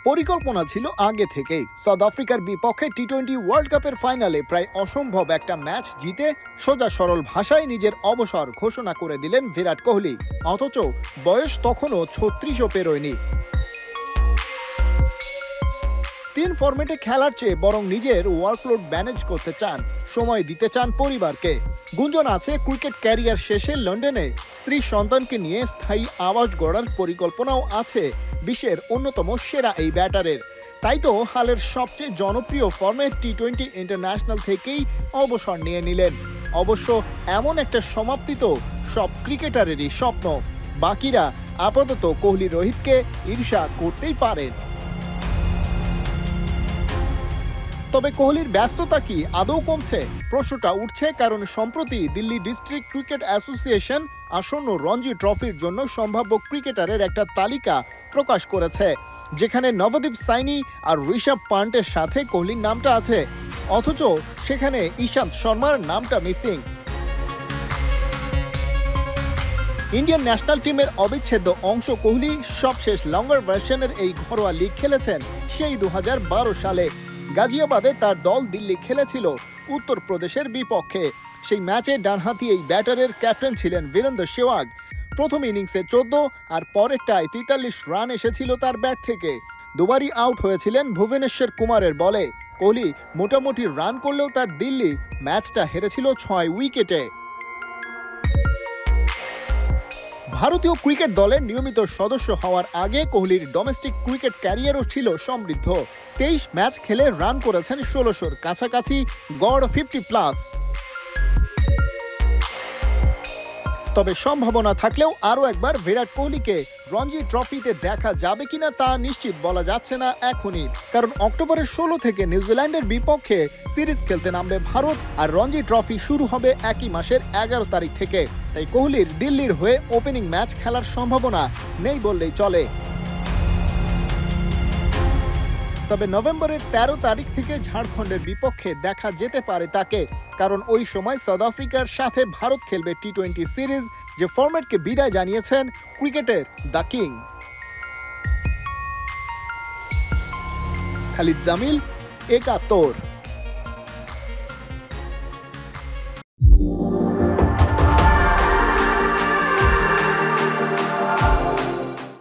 পরিকল্পনা ছিল আগে থেকেই সাউথ আফ্রিকার বিপক্ষে টি-20 ওয়ার্ল্ড কাপের ফাইনালে প্রায় অসম্ভব একটা ম্যাচ জিতে সোজা সরল ভাষায় নিজের অবসর ঘোষণা করে দিলেন বিরাট কোহলি। অথচ বয়স তখনও 36ও পেরোয়নি। 3 ফরম্যাটে খেলার চেয়ে বরং নিজের ওয়ার্কলোড ম্যানেজ করতে চান, সময় দিতে চান পরিবারকে। গুঞ্জন আছে ক্রিকেট ক্যারিয়ার শেষে লন্ডনে স্ত্রী সন্তানকে নিয়ে স্থায়ী আবাস গড়ার পরিকল্পনাও আছে বিশ্বের অন্যতম সেরা এই ব্যাটারের। তাই তো হালের সবচেয়ে জনপ্রিয় ফরম্যাট টি-20 ইন্টারন্যাশনাল থেকেই অবসর নিয়ে নিলেন। অবশ্য এমন একটা সমাপ্তি তো সব ক্রিকেটারেরই স্বপ্ন। বাকিরা আপাতত কোহলি রোহিতকে ঈর্ষা করতেই পারেন। তবে কোহলির ব্যস্ততা কি আদৌ কমছে? প্রশ্নটা উঠছে কারণ সম্প্রতি দিল্লি ডিস্ট্রিক্ট ক্রিকেট অ্যাসোসিয়েশন আসন্ন রঞ্জি ট্রফির জন্য সম্ভাব্য ক্রিকেটারের একটা তালিকা প্রকাশ করেছে, যেখানে নবদীপ সাইনি আর ঋষভ পান্টের সাথে কোহলির নামটা আছে। অথচ সেখানে ইশান্ত শর্মার নামটা মিসিং। ইন্ডিয়ান ন্যাশনাল টিমের অবিচ্ছেদ্য অংশ কোহলি সবশেষ লঙ্গার ভার্সনের এই ঘরোয়া লিগ খেলেছেন সেই 2012 সালে। গাজিয়াবাদে তার দল দিল্লি খেলেছিল উত্তরপ্রদেশের বিপক্ষে। সেই ম্যাচে ডানহাতি এই ব্যাটারের ক্যাপ্টেন ছিলেন বীরেন্দ্র সেহওয়াগ। প্রথম ইনিংসে 14 আর পরেরটায় 43 রান এসেছিল তার ব্যাট থেকে। দুবারই আউট হয়েছিলেন ভুবনেশ্বর কুমারের বলে। কোহলি মোটামুটি রান করলেও তার দিল্লি ম্যাচটা হেরেছিল 6 উইকেটে। ভারতীয় ক্রিকেট দলের নিয়মিত সদস্য হওয়ার আগে কোহলির ডোমেস্টিক ক্রিকেট ক্যারিয়ারও ছিল সমৃদ্ধ। 23 ম্যাচ খেলে রান করেছেন 1600-র কাছাকাছি, গড় 50+। তবে সম্ভাবনা থাকলেও আরও একবার বিরাট কোহলিকে রঞ্জি ট্রফিতে দেখা যাবে কিনা তা নিশ্চিত বলা যাচ্ছে না এখনই। কারণ অক্টোবরের 16 থেকে নিউজিল্যান্ডের বিপক্ষে সিরিজ খেলতে নামবে ভারত, আর রঞ্জি ট্রফি শুরু হবে একই মাসের 11 তারিখ থেকে। তাই কোহলির দিল্লির হয়ে ওপেনিং ম্যাচ খেলার সম্ভাবনা নেই বললেই চলে। তবে নভেম্বরের 13 তারিখ থেকে ঝাড়খণ্ডের বিপক্ষে দেখা যেতে পারে তাকে, কারণ ওই সময় সাউথ আফ্রিকার সাথে ভারত খেলবে টি-20 সিরিজ, যে ফরম্যাটকে বিদায় জানিয়েছেন ক্রিকেটের দ্য কিং। খালিদ জামিল, একাত্তর।